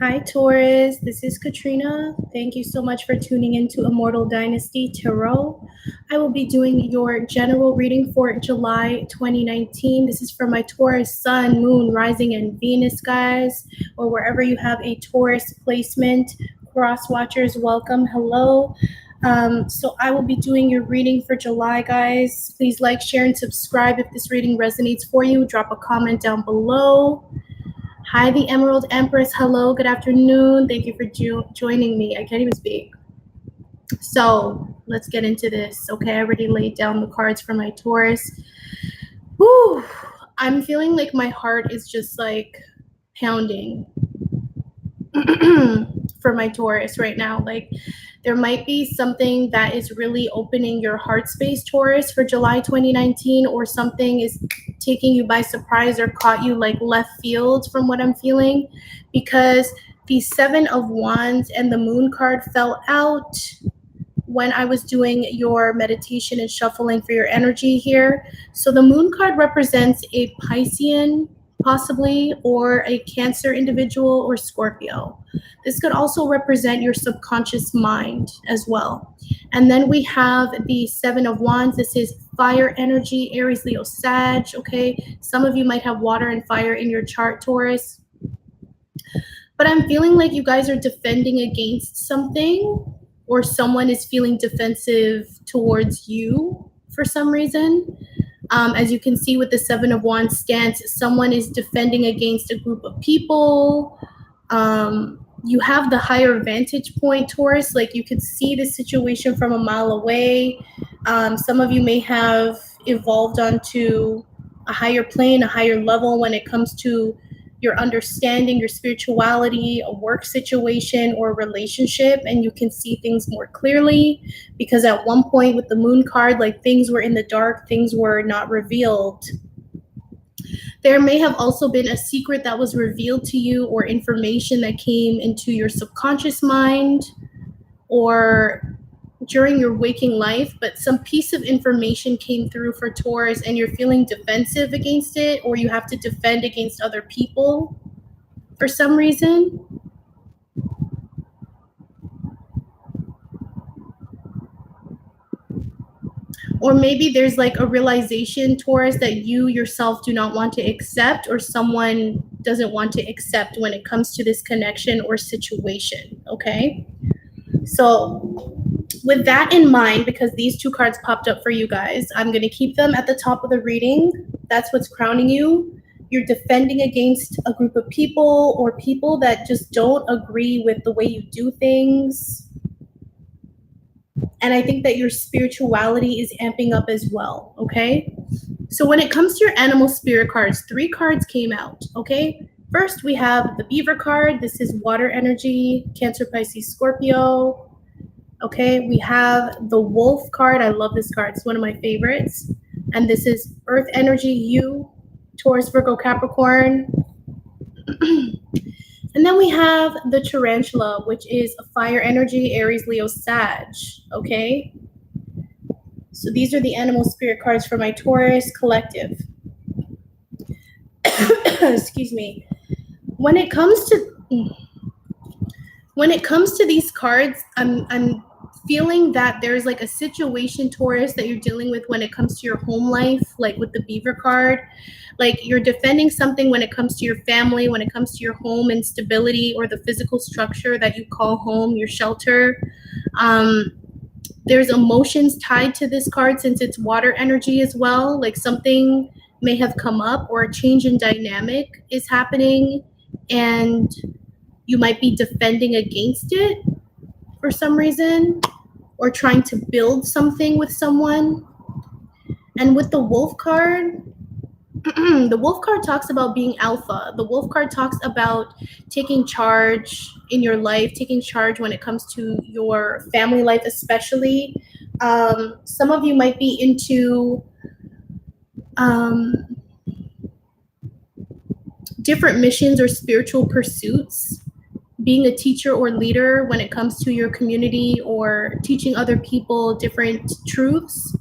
Hi, Taurus. This is Katrina. Thank you so much for tuning into Immortal Dynasty Tarot. I will be doing your general reading for July 2019. This is for my Taurus Sun, Moon, Rising, and Venus, guys, or wherever you have a Taurus placement. Cross watchers, welcome. Hello. So I will be doing your reading for July, guys. Please like, share, and subscribe if this reading resonates for you. Drop a comment down below. Hi, the Emerald Empress. Hello, good afternoon. Thank you for joining me. I can't even speak. So let's get into this. Okay, I already laid down the cards for my Taurus. Whew, I'm feeling like my heart is just like pounding for my Taurus right now. Like there might be something that is really opening your heart space, Taurus, for July 2019, or something is taking you by surprise or caught you like left field from what I'm feeling, because the Seven of Wands and the Moon card fell out when I was doing your meditation and shuffling for your energy here. So the Moon card represents a Piscean, possibly, or a Cancer individual, or Scorpio. This could also represent your subconscious mind as well. And then we have the Seven of Wands. This is fire energy, Aries, Leo, Sag, okay? Some of you might have water and fire in your chart, Taurus. But I'm feeling like you guys are defending against something, or someone is feeling defensive towards you for some reason. As you can see with the Seven of Wands stance, someone is defending against a group of people. You have the higher vantage point, Taurus. Like you can see the situation from a mile away. Some of you may have evolved onto a higher plane, a higher level when it comes to your understanding, your spirituality, a work situation or relationship, and you can see things more clearly, because at one point with the Moon card, like things were in the dark, things were not revealed. There may have also been a secret that was revealed to you, or information that came into your subconscious mind or during your waking life, but some piece of information came through for Taurus and you're feeling defensive against it, or you have to defend against other people for some reason. Or maybe there's like a realization, Taurus, that you yourself do not want to accept, or someone doesn't want to accept when it comes to this connection or situation, okay? So with that in mind, because these two cards popped up for you guys, I'm going to keep them at the top of the reading. That's what's crowning you. You're defending against a group of people, or people that just don't agree with the way you do things. And I think that your spirituality is amping up as well, okay? So when it comes to your animal spirit cards, 3 cards came out, okay? First, we have the Beaver card. This is water energy, Cancer, Pisces, Scorpio. Okay, we have the Wolf card. I love this card. It's one of my favorites. And this is Earth energy, you, Taurus, Virgo, Capricorn. And then we have the Tarantula, which is a fire energy, Aries, Leo, Sag. Okay, so these are the animal spirit cards for my Taurus collective. Excuse me. When it comes to these cards, I'm feeling that there's like a situation, Taurus, that you're dealing with when it comes to your home life, like with the Beaver card. Like you're defending something when it comes to your family, when it comes to your home and stability, or the physical structure that you call home, your shelter. There's emotions tied to this card since it's water energy as well. Like something may have come up, or a change in dynamic is happening, and you might be defending against it for some reason, or trying to build something with someone. And with the Wolf card, the Wolf card talks about being alpha. The Wolf card talks about taking charge in your life, taking charge when it comes to your family life, especially. Some of you might be into different missions or spiritual pursuits, being a teacher or leader when it comes to your community, or teaching other people different truths.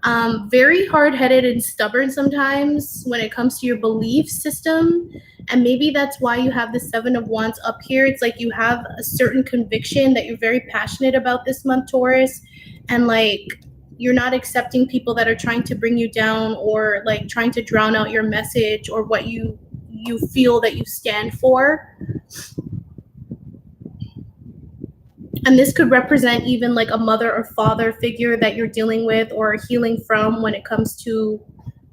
Very hard-headed and stubborn sometimes when it comes to your belief system. And maybe that's why you have the Seven of Wands up here. It's like you have a certain conviction that you're very passionate about this month, Taurus. And like you're not accepting people that are trying to bring you down or like trying to drown out your message or what you feel that you stand for. And this could represent even like a mother or father figure that you're dealing with or healing from when it comes to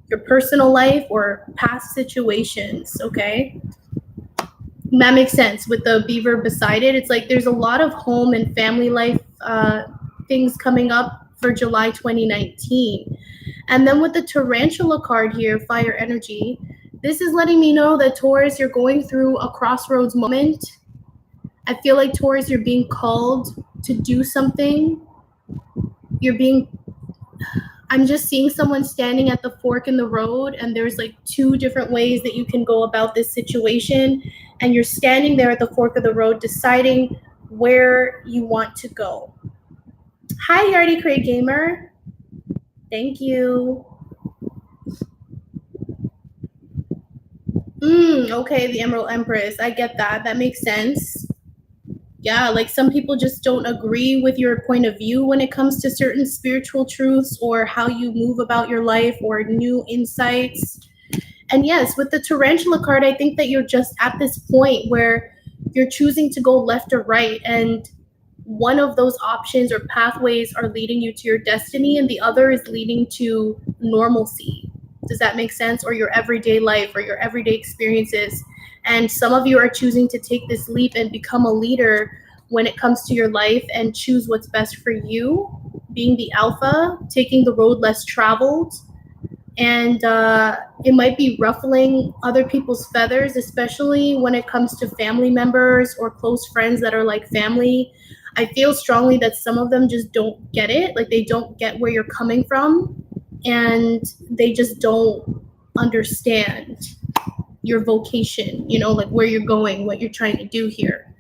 your personal life or past situations, okay? That makes sense with the beaver beside it. It's like there's a lot of home and family life things coming up for July 2019. And then with the tarantula card here, fire energy, this is letting me know that Taurus, you're going through a crossroads moment. I feel like Taurus, you're being called to do something. I'm just seeing someone standing at the fork in the road, and there's like two different ways that you can go about this situation. And you're standing there at the fork of the road deciding where you want to go. Hi, Yardy Cray Gamer. Thank you. Okay, the Emerald Empress. I get that. That makes sense. Yeah, like some people just don't agree with your point of view when it comes to certain spiritual truths or how you move about your life or new insights. And yes, with the tarantula card, I think that you're just at this point where you're choosing to go left or right. And one of those options or pathways are leading you to your destiny, and the other is leading to normalcy. Does that make sense? Or your everyday life or your everyday experiences. And some of you are choosing to take this leap and become a leader when it comes to your life and choose what's best for you, being the alpha, taking the road less traveled. And it might be ruffling other people's feathers, especially when it comes to family members or close friends that are like family. I feel strongly that some of them just don't get it. Like they don't get where you're coming from, and they just don't understand your vocation, you know, like where you're going, what you're trying to do here.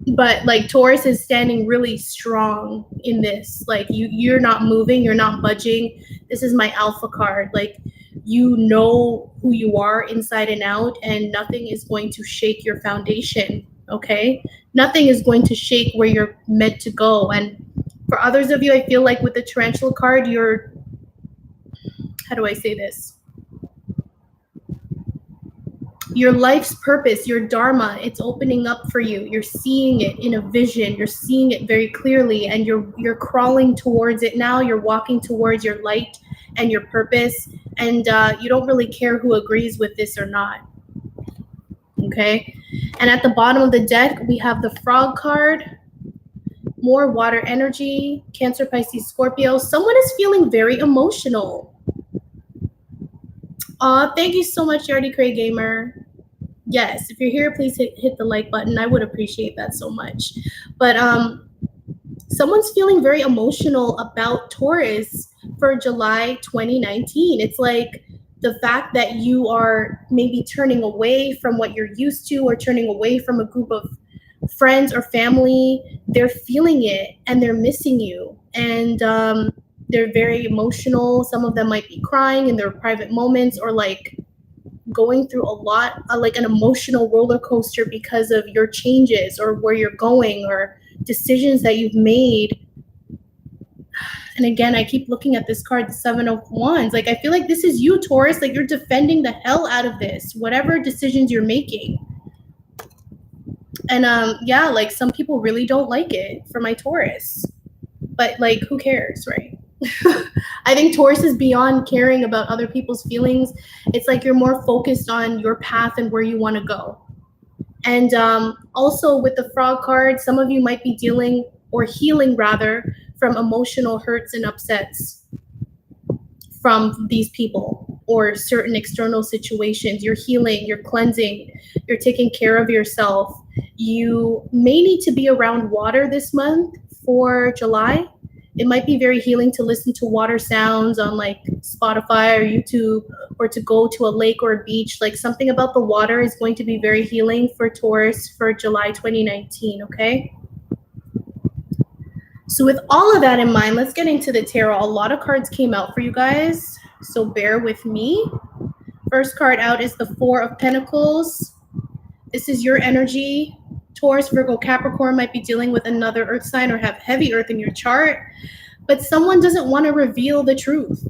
But like Taurus is standing really strong in this. Like you're not moving, you're not budging. This is my alpha card. Like you know who you are inside and out, and nothing is going to shake your foundation, okay? Nothing is going to shake where you're meant to go. And for others of you, I feel like with the tarantula card, you're, how do I say this? Your life's purpose, your dharma, it's opening up for you. You're seeing it in a vision. You're seeing it very clearly, and you're crawling towards it now. You're walking towards your light and your purpose, and you don't really care who agrees with this or not. Okay? And at the bottom of the deck, we have the frog card. More water energy, Cancer, Pisces, Scorpio. Someone is feeling very emotional. Thank you so much, Yardy Cray Gamer. Yes, if you're here, please hit the like button. I would appreciate that so much. But someone's feeling very emotional about Taurus for July 2019. It's like the fact that you are maybe turning away from what you're used to or turning away from a group of friends or family. They're feeling it and they're missing you. And they're very emotional. Some of them might be crying in their private moments or like going through a lot, like an emotional roller coaster because of your changes or where you're going or decisions that you've made. And again, I keep looking at this card, the Seven of Wands. Like, I feel like this is you, Taurus. Like, you're defending the hell out of this, whatever decisions you're making. And yeah, like some people really don't like it for my Taurus. But like, who cares, right? I think Taurus is beyond caring about other people's feelings. It's like you're more focused on your path and where you want to go. And also with the frog card, some of you might be dealing or healing rather from emotional hurts and upsets from these people or certain external situations. You're healing, you're cleansing, you're taking care of yourself. You may need to be around water this month for July. It might be very healing to listen to water sounds on like Spotify or YouTube, or to go to a lake or a beach. Like something about the water is going to be very healing for Taurus for July 2019, okay? So with all of that in mind, let's get into the tarot. A lot of cards came out for you guys, so bear with me. First card out is the Four of Pentacles. This is your energy. Taurus, Virgo, Capricorn might be dealing with another earth sign or have heavy earth in your chart, but someone doesn't want to reveal the truth.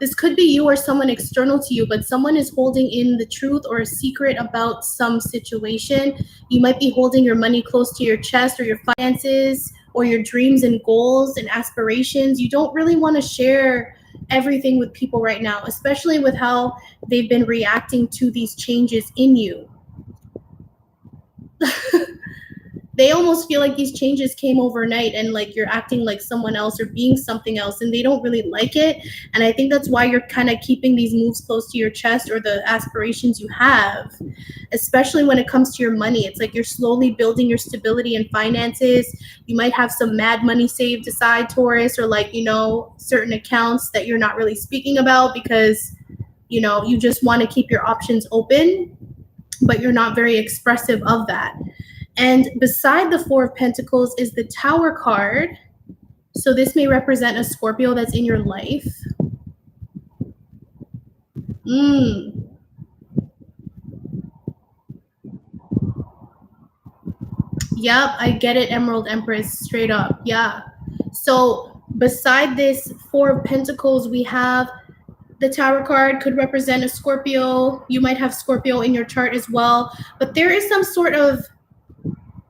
This could be you or someone external to you, but someone is holding in the truth or a secret about some situation. You might be holding your money close to your chest, or your finances, or your dreams and goals and aspirations. You don't really want to share everything with people right now, especially with how they've been reacting to these changes in you. They almost feel like these changes came overnight and like you're acting like someone else or being something else, and they don't really like it. And I think that's why you're kind of keeping these moves close to your chest, or the aspirations you have, especially when it comes to your money. It's like you're slowly building your stability and finances. You might have some mad money saved aside, Taurus, or like, certain accounts that you're not really speaking about because, you just want to keep your options open, but you're not very expressive of that. And beside the Four of Pentacles is the Tower card. So this may represent a Scorpio that's in your life. Yep, I get it, Emerald Empress, straight up. Yeah. So beside this Four of Pentacles, we have the Tower card. Could represent a Scorpio. You might have Scorpio in your chart as well. But there is some sort of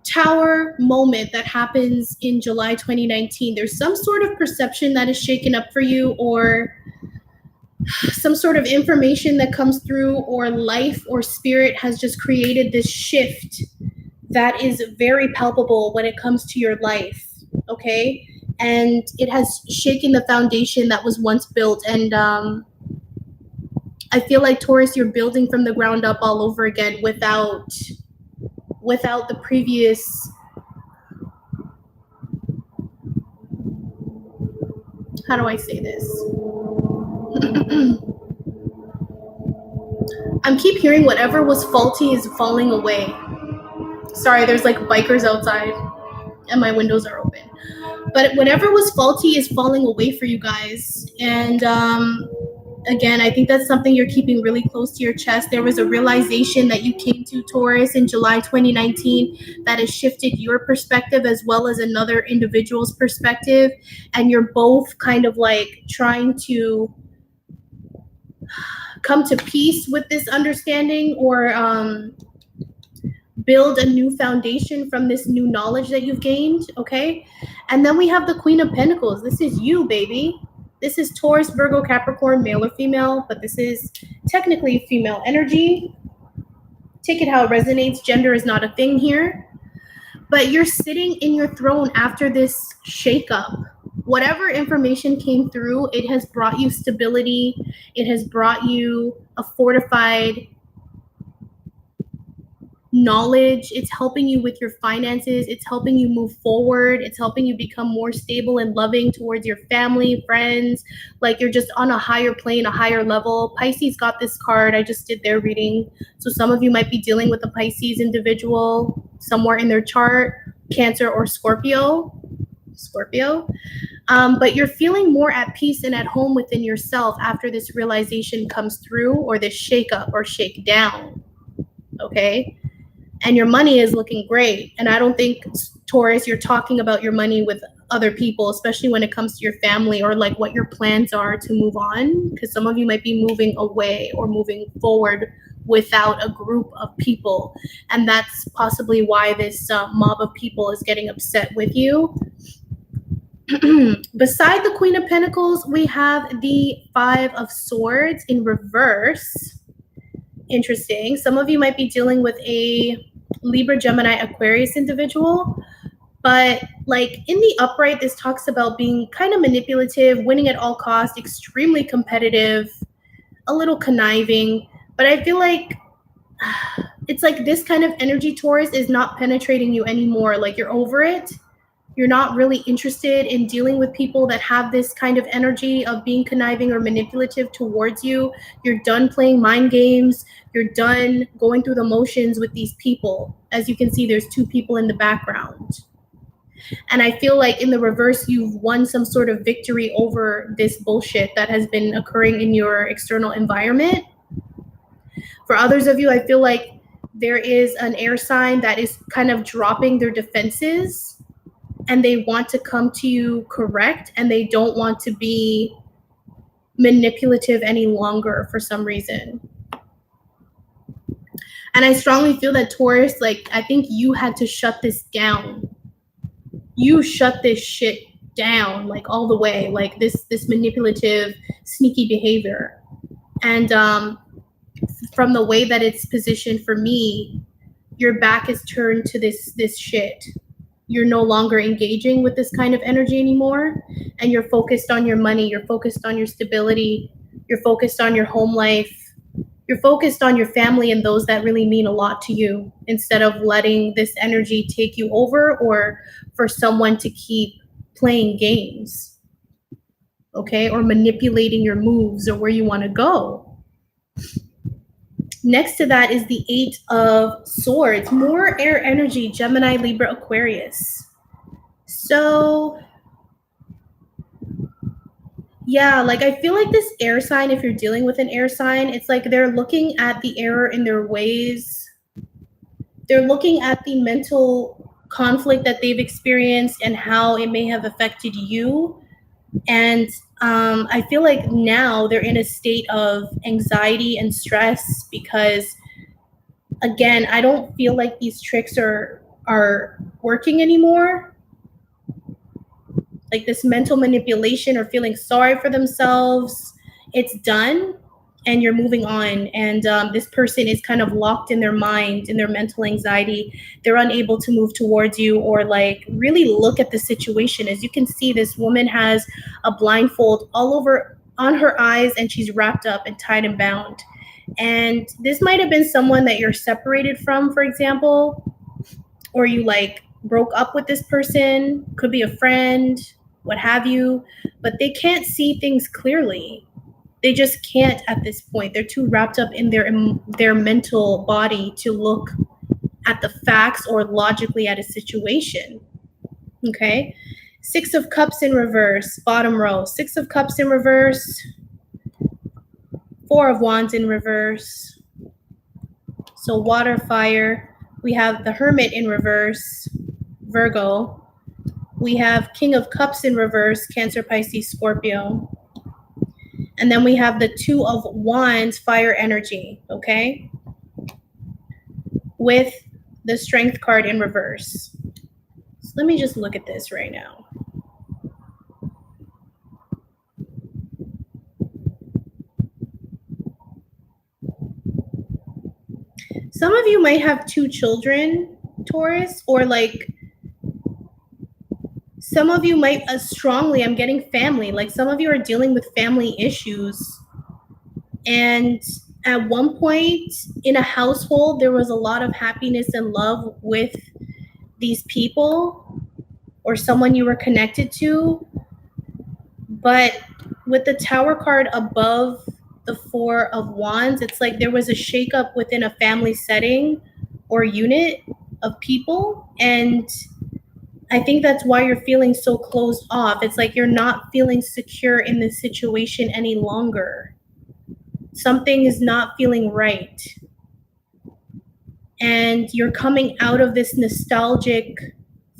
Tower moment that happens in July 2019. There's some sort of perception that is shaken up for you, or some sort of information that comes through, or life or spirit has just created this shift that is very palpable when it comes to your life. Okay. And it has shaken the foundation that was once built. And I feel like, Taurus, you're building from the ground up all over again without the previous, how do I say this? I keep hearing whatever was faulty is falling away. Sorry, there's like bikers outside and my windows are open. But whatever was faulty is falling away for you guys. And again, I think that's something you're keeping really close to your chest. There was a realization that you came to, Taurus, in July 2019 that has shifted your perspective as well as another individual's perspective. And you're both kind of like trying to come to peace with this understanding, or build a new foundation from this new knowledge that you've gained. Okay. And then we have the Queen of Pentacles. This is you, baby. This is Taurus, Virgo, Capricorn, male or female, but this is technically female energy. Take it how it resonates. Gender is not a thing here. But you're sitting in your throne after this shakeup. Whatever information came through, it has brought you stability. It has brought you a fortified knowledge. It's helping you with your finances. It's helping you move forward. It's helping you become more stable and loving towards your family, friends. Like you're just on a higher plane, a higher level. Pisces got this card. I just did their reading. So some of you might be dealing with a Pisces individual somewhere in their chart, Cancer or Scorpio. But you're feeling more at peace and at home within yourself after this realization comes through, or this shakeup or shakedown. Okay. And your money is looking great. And I don't think, Taurus, you're talking about your money with other people, especially when it comes to your family, or like what your plans are to move on. Because some of you might be moving away or moving forward without a group of people. And that's possibly why this mob of people is getting upset with you. Beside the Queen of Pentacles, we have the Five of Swords in reverse. Interesting. Some of you might be dealing with a Libra, Gemini, Aquarius individual, but like in the upright, this talks about being kind of manipulative, winning at all costs, extremely competitive, a little conniving. But I feel like it's like this kind of energy, Taurus, is not penetrating you anymore. Like you're over it. You're not really interested in dealing with people that have this kind of energy of being conniving or manipulative towards you. You're done playing mind games. You're done going through the motions with these people. As you can see, there's two people in the background. And I feel like in the reverse, you've won some sort of victory over this bullshit that has been occurring in your external environment. For others of you, I feel like there is an air sign that is kind of dropping their defenses and they want to come to you correct and they don't want to be manipulative any longer for some reason. And I strongly feel that Taurus, like, I think you had to shut this down. You shut this shit down, like, all the way, like this manipulative, sneaky behavior. And from the way that it's positioned for me, your back is turned to this shit. You're no longer engaging with this kind of energy anymore, and you're focused on your money, you're focused on your stability, you're focused on your home life, you're focused on your family and those that really mean a lot to you, instead of letting this energy take you over or for someone to keep playing games, okay, or manipulating your moves or where you want to go. Next to that is the 8 of Swords, more air energy, Gemini, Libra, Aquarius. So yeah, like I feel like this air sign, if you're dealing with an air sign, it's like they're looking at the error in their ways. They're looking at the mental conflict that they've experienced and how it may have affected you. And I feel like now they're in a state of anxiety and stress because, again, I don't feel like these tricks are working anymore. Like this mental manipulation or feeling sorry for themselves, it's done and you're moving on. And this person is kind of locked in their mind, in their mental anxiety. They're unable to move towards you or like really look at the situation. As you can see, this woman has a blindfold all over on her eyes and she's wrapped up and tied and bound. And this might have been someone that you're separated from, for example, or you like broke up with this person, could be a friend, what have you, but they can't see things clearly. They just can't at this point. They're too wrapped up in their mental body to look at the facts or logically at a situation. Okay? 6 of Cups in reverse, bottom row. 6 of Cups in reverse. 4 of Wands in reverse. So water, fire. We have the Hermit in reverse, Virgo. We have King of Cups in reverse, Cancer, Pisces, Scorpio. And then we have the 2 of Wands, fire energy, okay? With the Strength card in reverse. So let me just look at this right now. Some of you might have 2 children, Taurus, or like some of you might strongly, I'm getting family, like some of you are dealing with family issues. And at one point in a household, there was a lot of happiness and love with these people or someone you were connected to. But with the Tower card above the 4 of Wands, it's like there was a shakeup within a family setting or unit of people. And I think that's why you're feeling so closed off. It's like you're not feeling secure in this situation any longer. Something is not feeling right. And you're coming out of this nostalgic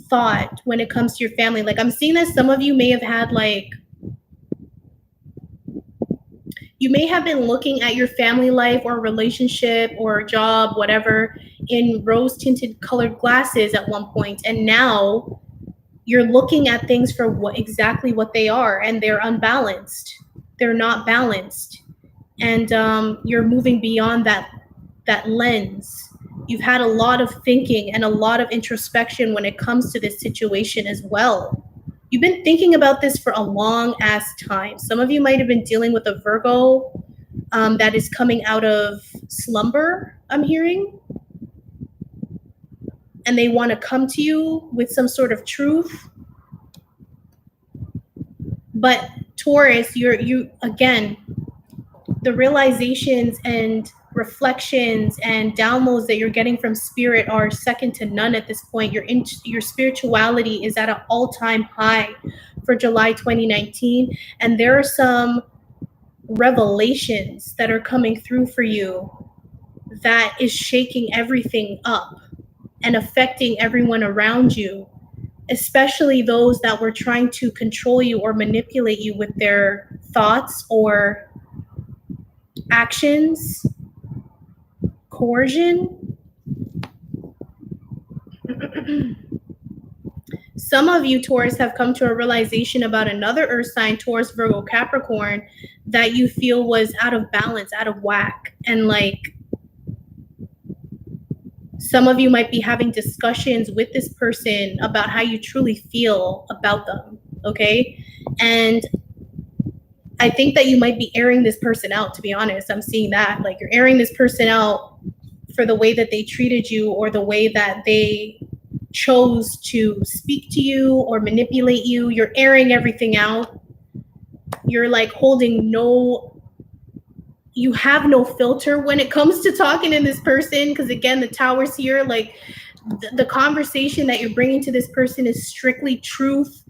thought when it comes to your family. Like I'm seeing that some of you may have had like, you may have been looking at your family life or relationship or job, whatever, in rose-tinted colored glasses at one point. And now you're looking at things for exactly what they are, and they're unbalanced. They're not balanced. And you're moving beyond that lens. You've had a lot of thinking and a lot of introspection when it comes to this situation as well. You've been thinking about this for a long ass time. Some of you might have been dealing with a Virgo that is coming out of slumber, I'm hearing. And they want to come to you with some sort of truth. But Taurus, you again, the realizations and reflections and downloads that you're getting from spirit are second to none at this point. Your spirituality is at an all-time high for July 2019, and there are some revelations that are coming through for you that is shaking everything up and affecting everyone around you, especially those that were trying to control you or manipulate you with their thoughts or actions, coercion. Some of you, Taurus, have come to a realization about another earth sign, Taurus, Virgo, Capricorn, that you feel was out of balance, out of whack. And like, some of you might be having discussions with this person about how you truly feel about them, okay? And I think that you might be airing this person out, to be honest. I'm seeing that. Like, you're airing this person out for the way that they treated you or the way that they chose to speak to you or manipulate you. You're airing everything out. You're like you have no filter when it comes to talking to this person, because again, the Tower's here. Like, the conversation that you're bringing to this person is strictly truth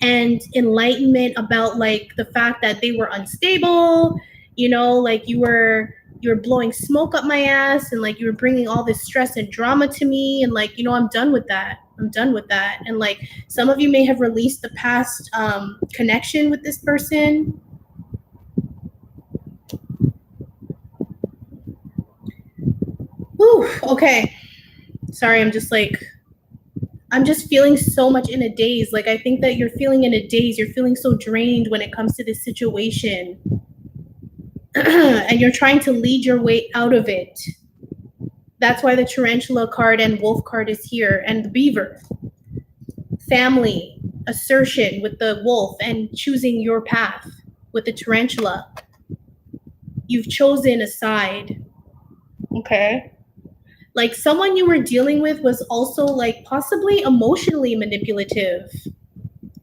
and enlightenment about like the fact that they were unstable, you know, like you were blowing smoke up my ass, and like you were bringing all this stress and drama to me, and like, you know, I'm done with that. And like, some of you may have released the past connection with this person. Whew, okay. Sorry, I'm just feeling so much in a daze. Like, I think that you're feeling in a daze. You're feeling so drained when it comes to this situation. And you're trying to lead your way out of it. That's why the tarantula card and wolf card is here, and the beaver. Family, assertion with the wolf, and choosing your path with the tarantula. You've chosen a side. Okay. Like, someone you were dealing with was also like possibly emotionally manipulative.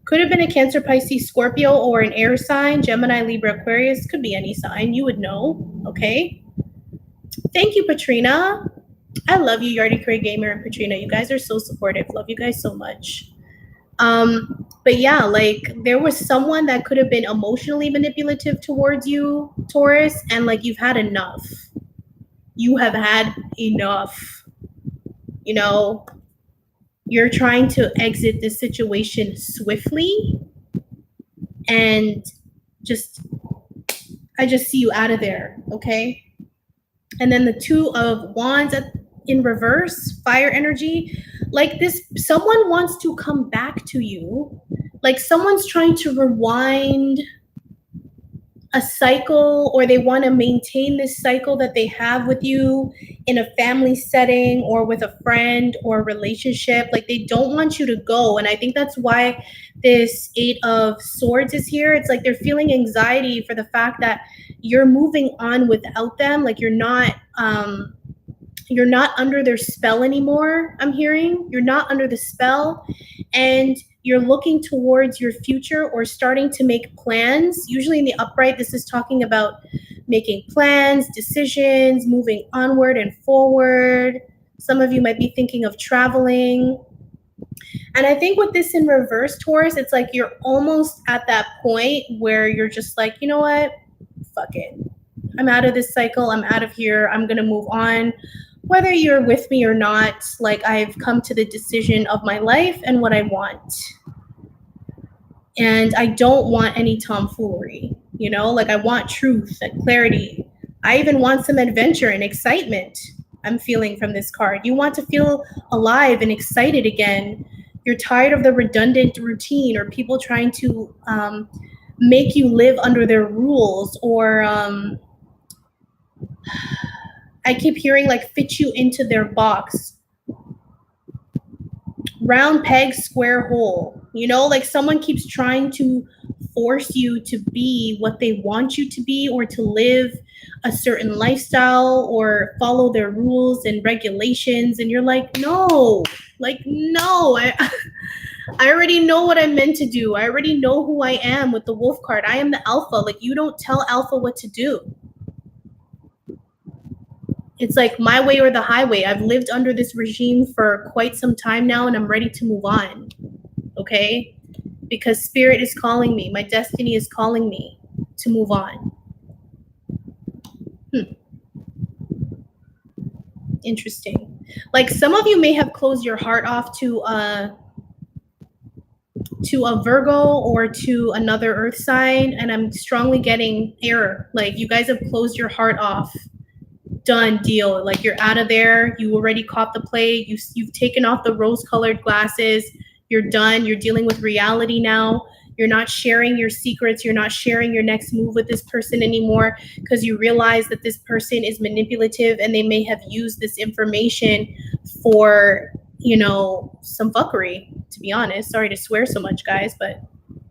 Could have been a Cancer, Pisces, Scorpio, or an air sign, Gemini, Libra, Aquarius. Could be any sign. You would know. Okay. Thank you, Patrina. I love you, Yardy Cray Gamer and Patrina. You guys are so supportive. Love you guys so much. But yeah, like, there was someone that could have been emotionally manipulative towards you, Taurus, and like, you've had enough. You have had enough. You know, you're trying to exit this situation swiftly, and I just see you out of there, okay? And then the Two of Wands in reverse, fire energy. Like, someone wants to come back to you. Like, someone's trying to rewind a cycle, or they want to maintain this cycle that they have with you in a family setting or with a friend or a relationship. Like, they don't want you to go. And I think that's why this Eight of Swords is here. It's like they're feeling anxiety for the fact that you're moving on without them. Like, you're not under their spell anymore. I'm hearing you're not under the spell, and you're looking towards your future or starting to make plans. Usually in the upright, this is talking about making plans, decisions, moving onward and forward. Some of you might be thinking of traveling. And I think with this in reverse, Taurus, it's like you're almost at that point where you're just like, you know what? Fuck it. I'm out of this cycle. I'm out of here. I'm going to move on. Whether you're with me or not, like, I've come to the decision of my life and what I want. And I don't want any tomfoolery, you know? Like, I want truth and clarity. I even want some adventure and excitement I'm feeling from this card. You want to feel alive and excited again. You're tired of the redundant routine or people trying to make you live under their rules, or I keep hearing like fit you into their box. Round peg, square hole. You know, like someone keeps trying to force you to be what they want you to be, or to live a certain lifestyle or follow their rules and regulations. And you're like, no, I already know what I'm meant to do. I already know who I am with the wolf card. I am the alpha. Like, you don't tell alpha what to do. It's like my way or the highway. I've lived under this regime for quite some time now, and I'm ready to move on. Okay? Because spirit is calling me. My destiny is calling me to move on. Interesting. Like some of you may have closed your heart off to a Virgo or to another earth sign, and I'm strongly getting error. Like you guys have closed your heart off. Done deal. Like you're out of there. You already caught the play. You've taken off the rose-colored glasses. You're done. You're dealing with reality now. You're not sharing your secrets. You're not sharing your next move with this person anymore because you realize that this person is manipulative and they may have used this information for, you know, some fuckery, to be honest. Sorry to swear so much, guys, but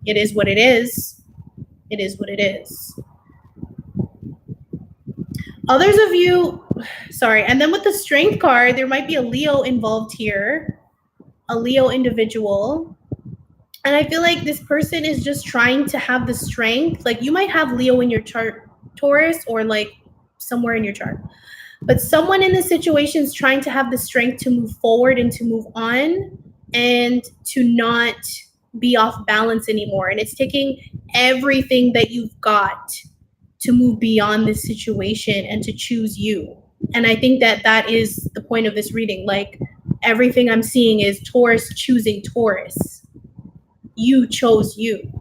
it is what it is. It is what it is. Others of you, sorry, and then with the strength card, there might be a Leo involved here, a Leo individual. And I feel like this person is just trying to have the strength. Like you might have Leo in your chart, Taurus, or like somewhere in your chart. But someone in this situation is trying to have the strength to move forward and to move on and to not be off balance anymore. And it's taking everything that you've got to move beyond this situation and to choose you. And I think that that is the point of this reading. Like everything I'm seeing is Taurus choosing Taurus. You chose you.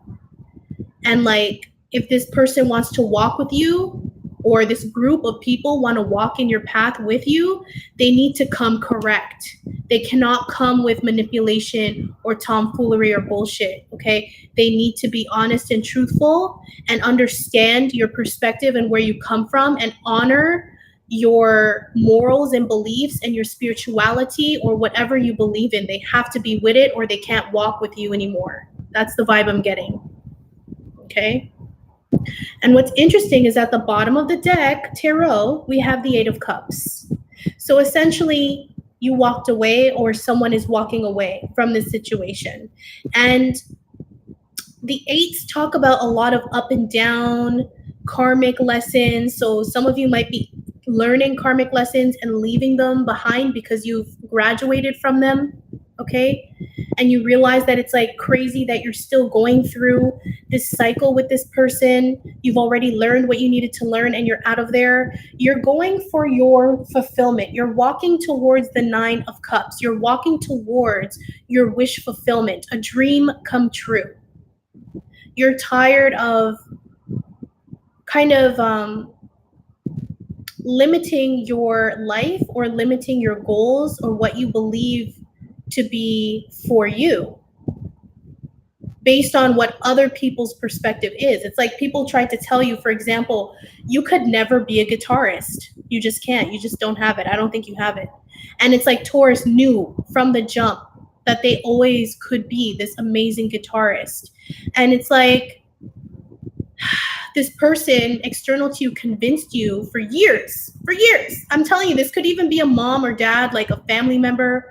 And like if this person wants to walk with you or this group of people want to walk in your path with you, they need to come correct. They cannot come with manipulation or tomfoolery or bullshit, okay? They need to be honest and truthful and understand your perspective and where you come from and honor your morals and beliefs and your spirituality or whatever you believe in. They have to be with it or they can't walk with you anymore. That's the vibe I'm getting, okay? And what's interesting is at the bottom of the deck, Tarot, we have the Eight of Cups. So essentially, you walked away or someone is walking away from this situation. And the eights talk about a lot of up and down karmic lessons. So some of you might be learning karmic lessons and leaving them behind because you've graduated from them, okay? And you realize that it's like crazy that you're still going through this cycle with this person. You've already learned what you needed to learn and you're out of there. You're going for your fulfillment. You're walking towards the Nine of Cups. You're walking towards your wish fulfillment, a dream come true. You're tired of kind of limiting your life or limiting your goals or what you believe to be for you based on what other people's perspective is. It's like people try to tell you, for example, you could never be a guitarist. You just can't. You just don't have it. I don't think you have it. And it's like Taurus knew from the jump that they always could be this amazing guitarist. And it's like this person external to you convinced you for years. I'm telling you, this could even be a mom or dad, like a family member.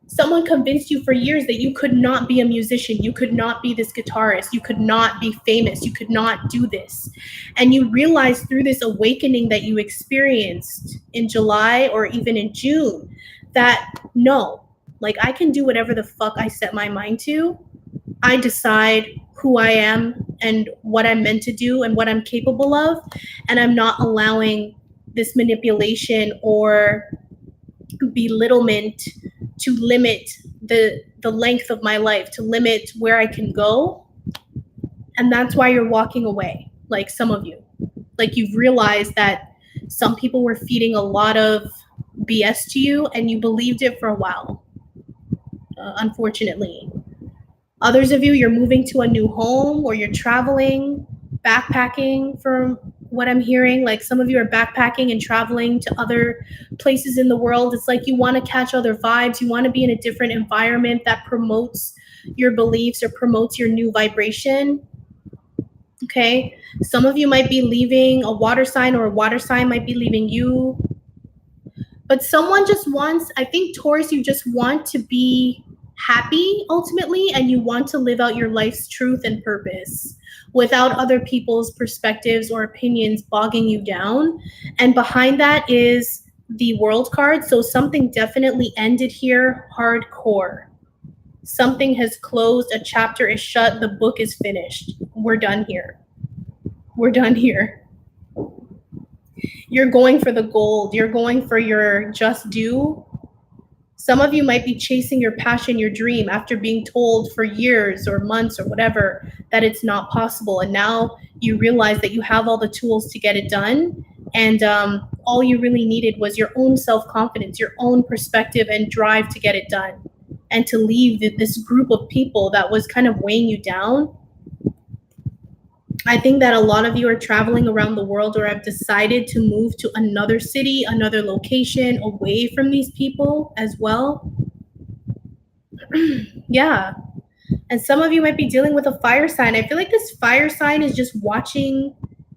Someone convinced you for years that you could not be a musician. You could not be this guitarist. You could not be famous. You could not do this. And you realize through this awakening that you experienced in July or even in June that no, like I can do whatever the fuck I set my mind to. I decide who I am and what I'm meant to do and what I'm capable of. And I'm not allowing this manipulation or belittlement to limit the length of my life, to limit where I can go. And that's why you're walking away, like some of you. Like you've realized that some people were feeding a lot of BS to you and you believed it for a while, unfortunately. Others of you, you're moving to a new home or you're traveling, backpacking from what I'm hearing. Like some of you are backpacking and traveling to other places in the world. It's like you want to catch other vibes. You want to be in a different environment that promotes your beliefs or promotes your new vibration. Okay. Some of you might be leaving a water sign or a water sign might be leaving you. But someone just wants, I think Taurus, you just want to be happy ultimately, and you want to live out your life's truth and purpose without other people's perspectives or opinions bogging you down. And behind that is the World card. So something definitely ended here hardcore. Something has closed, a chapter is shut, the book is finished. We're done here. We're done here. You're going for the gold. You're going for your just due. Some of you might be chasing your passion, your dream, after being told for years or months or whatever that it's not possible. And now you realize that you have all the tools to get it done. And all you really needed was your own self-confidence, your own perspective and drive to get it done. And to leave this group of people that was kind of weighing you down. I think that a lot of you are traveling around the world or have decided to move to another city, another location, away from these people as well. Yeah. And some of you might be dealing with a fire sign. I feel like this fire sign is just watching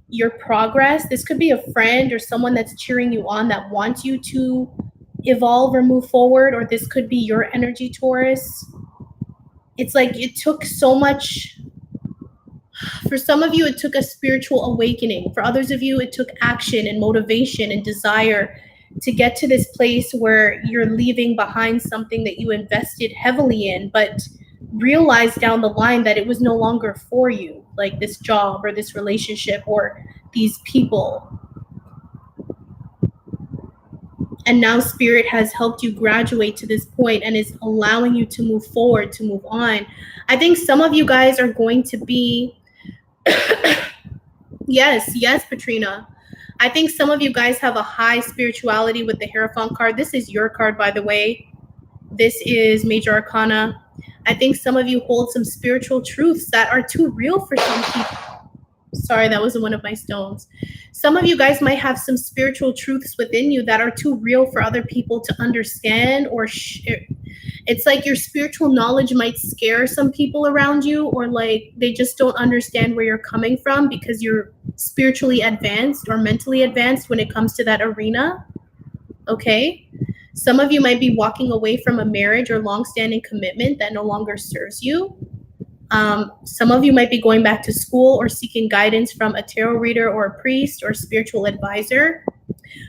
your progress. This could be a friend or someone that's cheering you on that wants you to evolve or move forward, or this could be your energy, Taurus. It's like it took so much. For some of you, it took a spiritual awakening. For others of you, it took action and motivation and desire to get to this place where you're leaving behind something that you invested heavily in, but realized down the line that it was no longer for you, like this job or this relationship or these people. And now Spirit has helped you graduate to this point and is allowing you to move forward, to move on. I think some of you guys are going to be yes, Patrina. I think some of you guys have a high spirituality with the Hierophant card. This is your card, by the way. This is Major Arcana. I think some of you hold some spiritual truths that are too real for some people. Sorry, that wasn't one of my stones. Some of you guys might have some spiritual truths within you that are too real for other people to understand or it's like your spiritual knowledge might scare some people around you, or like they just don't understand where you're coming from because you're spiritually advanced or mentally advanced when it comes to that arena. Okay? Some of you might be walking away from a marriage or long-standing commitment that no longer serves you. Some of you might be going back to school or seeking guidance from a tarot reader or a priest or spiritual advisor.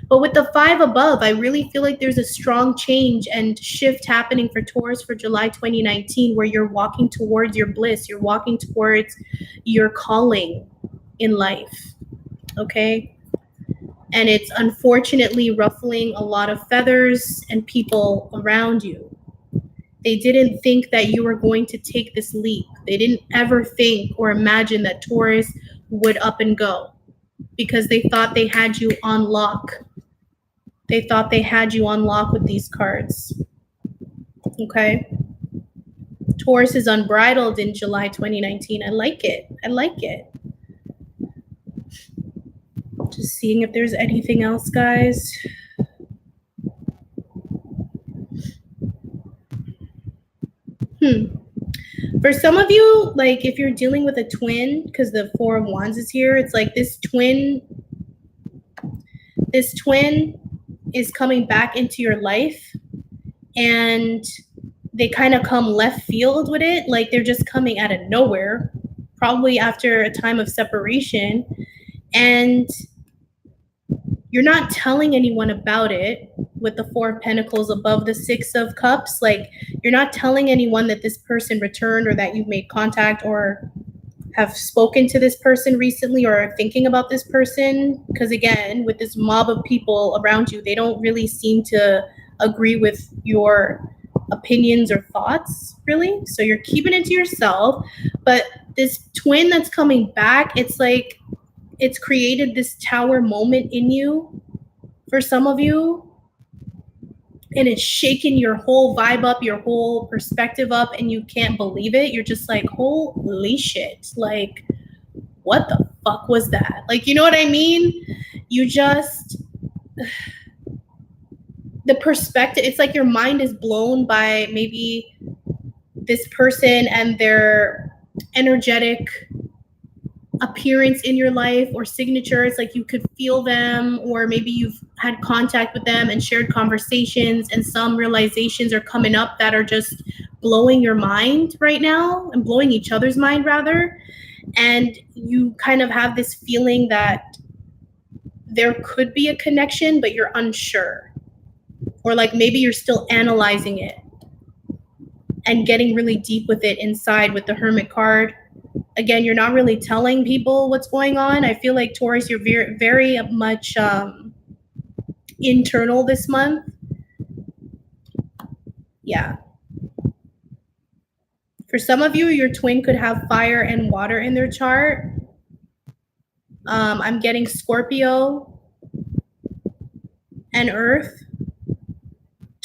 But with the 5 above, I really feel like there's a strong change and shift happening for Taurus for July 2019, where you're walking towards your bliss. You're walking towards your calling in life, okay? And it's unfortunately ruffling a lot of feathers and people around you. They didn't think that you were going to take this leap. They didn't ever think or imagine that Taurus would up and go because they thought they had you on lock. They thought they had you on lock with these cards. Okay? Taurus is unbridled in July 2019. I like it. I like it. Just seeing if there's anything else, guys. For some of you, like if you're dealing with a twin, because the 4 of Wands is here, it's like this twin is coming back into your life and they kind of come left field with it. Like they're just coming out of nowhere, probably after a time of separation. And you're not telling anyone about it with the 4 of Pentacles above the 6 of Cups. Like you're not telling anyone that this person returned or that you've made contact or have spoken to this person recently or are thinking about this person. Because again, with this mob of people around you, they don't really seem to agree with your opinions or thoughts, really. So you're keeping it to yourself. But this twin that's coming back, it's like it's created this tower moment in you for some of you. And it's shaking your whole vibe up, your whole perspective up, and you can't believe it. You're just like, holy shit. Like, what the fuck was that? Like, you know what I mean? You just, the perspective, it's like your mind is blown by maybe this person and their energetic appearance in your life or signature. It's like you could feel them, or maybe you've had contact with them and shared conversations, and some realizations are coming up that are just blowing your mind right now, and blowing each other's mind rather. And you kind of have this feeling that there could be a connection, but you're unsure. Or like maybe you're still analyzing it and getting really deep with it inside with the Hermit card. Again, you're not really telling people what's going on. I feel like Taurus, you're very, very much internal this month. Yeah. For some of you, your twin could have fire and water in their chart. I'm getting Scorpio and Earth,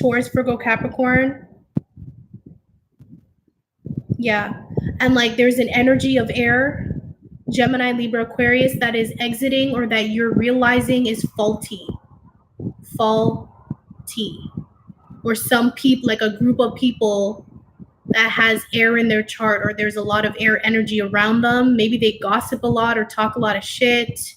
Taurus, Virgo, Capricorn. Yeah. And like there's an energy of air, Gemini, Libra, Aquarius, that is exiting or that you're realizing is faulty. Faulty. Or some people, like a group of people that has air in their chart, or there's a lot of air energy around them. Maybe they gossip a lot or talk a lot of shit.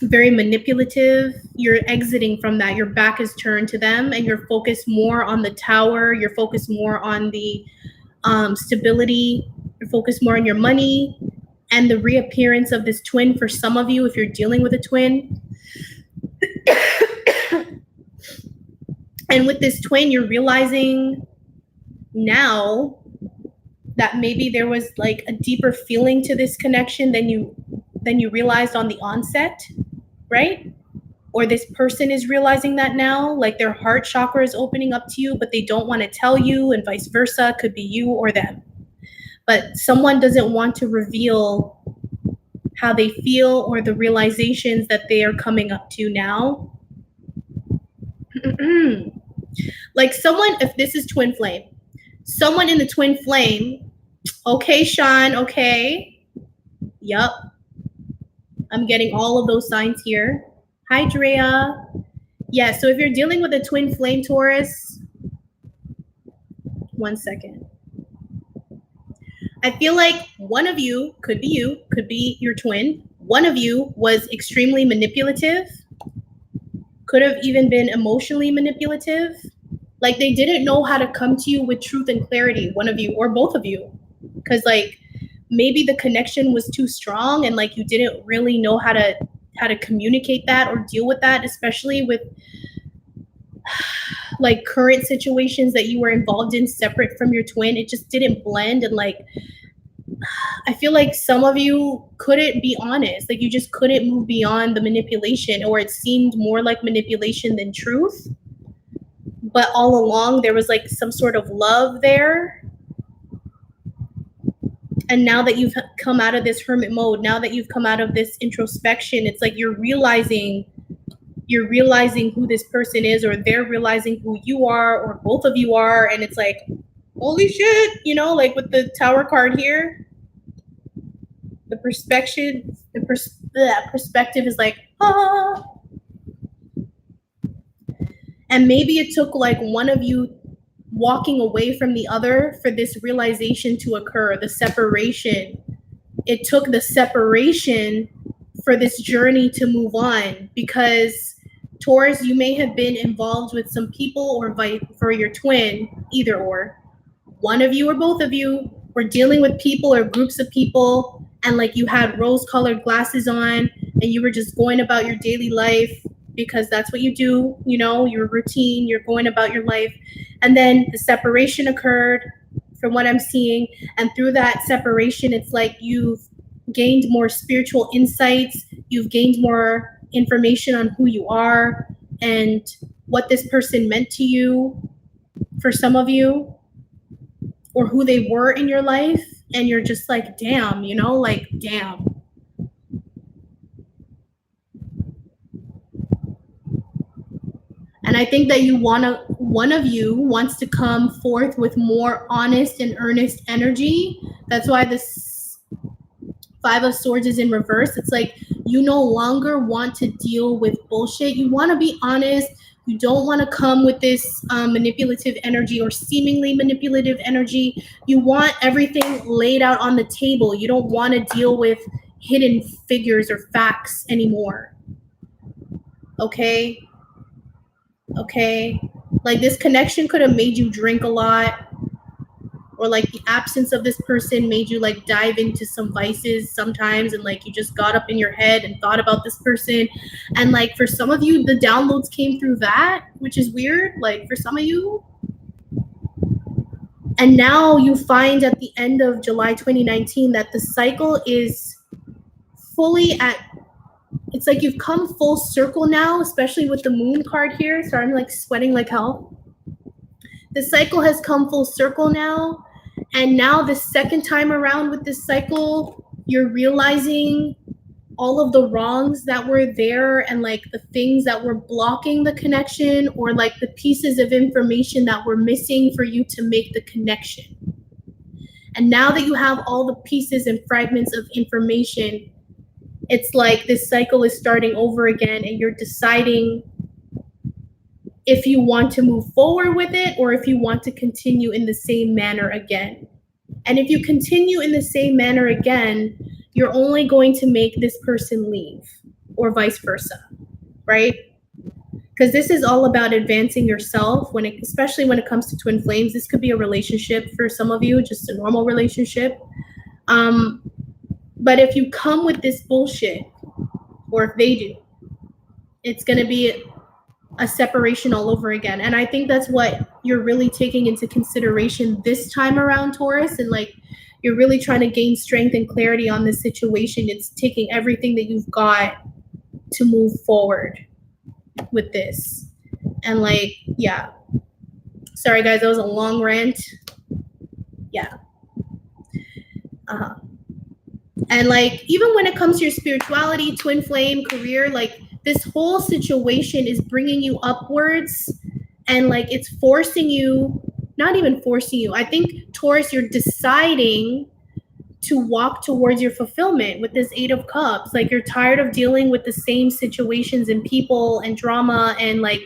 Very manipulative. You're exiting from that. Your back is turned to them and you're focused more on the tower. You're focused more on the stability. You're focused more on your money and the reappearance of this twin for some of you if you're dealing with a twin. And with this twin, you're realizing now that maybe there was like a deeper feeling to this connection than you realized on the onset, right? Or this person is realizing that now, like their heart chakra is opening up to you, but they don't want to tell you, and vice versa. Could be you or them. But someone doesn't want to reveal how they feel or the realizations that they are coming up to now. Like someone, if this is twin flame, someone in the twin flame, okay, Sean, okay. Yup. I'm getting all of those signs here. Hi, Drea. Yeah, so if you're dealing with a twin flame Taurus, 1 second. I feel like one of you, could be your twin. One of you was extremely manipulative, could have even been emotionally manipulative. Like they didn't know how to come to you with truth and clarity, one of you or both of you. Because like maybe the connection was too strong and like you didn't really know how to communicate that or deal with that, especially with like current situations that you were involved in separate from your twin. It just didn't blend. And like I feel like some of you couldn't be honest. Like you just couldn't move beyond the manipulation, or it seemed more like manipulation than truth. But all along there was like some sort of love there. And now that you've come out of this hermit mode, now that you've come out of this introspection, it's like you're realizing who this person is, or they're realizing who you are, or both of you are. And it's like, holy shit, you know, like with the Tower card here, the perspective is like, ah. And maybe it took like one of you walking away from the other for this realization to occur, the separation. It took the separation for this journey to move on, because Taurus, you may have been involved with some people, or for your twin, either or. One of you or both of you were dealing with people or groups of people, and like you had rose-colored glasses on and you were just going about your daily life because that's what you do, you know, your routine, you're going about your life. And then the separation occurred, from what I'm seeing. And through that separation, it's like you've gained more spiritual insights, you've gained more information on who you are and what this person meant to you, for some of you, or who they were in your life. And you're just like, damn, you know, like, damn. And I think that one of you wants to come forth with more honest and earnest energy. That's why this Five of Swords is in reverse. It's like you no longer want to deal with bullshit. You want to be honest. You don't want to come with this manipulative energy or seemingly manipulative energy. You want everything laid out on the table. You don't want to deal with hidden figures or facts anymore. Okay? Okay? Like this connection could have made you drink a lot, or like the absence of this person made you like dive into some vices sometimes, and like you just got up in your head and thought about this person, and like for some of you the downloads came through that, which is weird, like for some of you. And now you find at the end of July 2019 that the cycle is fully at, it's like you've come full circle now, especially with the moon card here. So I'm like sweating like hell. The cycle has come full circle now. And now the second time around with this cycle, you're realizing all of the wrongs that were there, and like the things that were blocking the connection, or like the pieces of information that were missing for you to make the connection. And now that you have all the pieces and fragments of information, it's like this cycle is starting over again, and you're deciding if you want to move forward with it or if you want to continue in the same manner again. And if you continue in the same manner again, you're only going to make this person leave, or vice versa, right? Because this is all about advancing yourself, especially when it comes to twin flames. This could be a relationship for some of you, just a normal relationship. But if you come with this bullshit, or if they do, it's going to be a separation all over again. And I think that's what you're really taking into consideration this time around, Taurus. And like, you're really trying to gain strength and clarity on this situation. It's taking everything that you've got to move forward with this. And like, yeah. Sorry guys, that was a long rant. Yeah. And like, even when it comes to your spirituality, twin flame, career, like this whole situation is bringing you upwards, and like it's forcing you, not even forcing you. I think, Taurus, you're deciding to walk towards your fulfillment with this 8 of Cups. Like, you're tired of dealing with the same situations and people and drama and like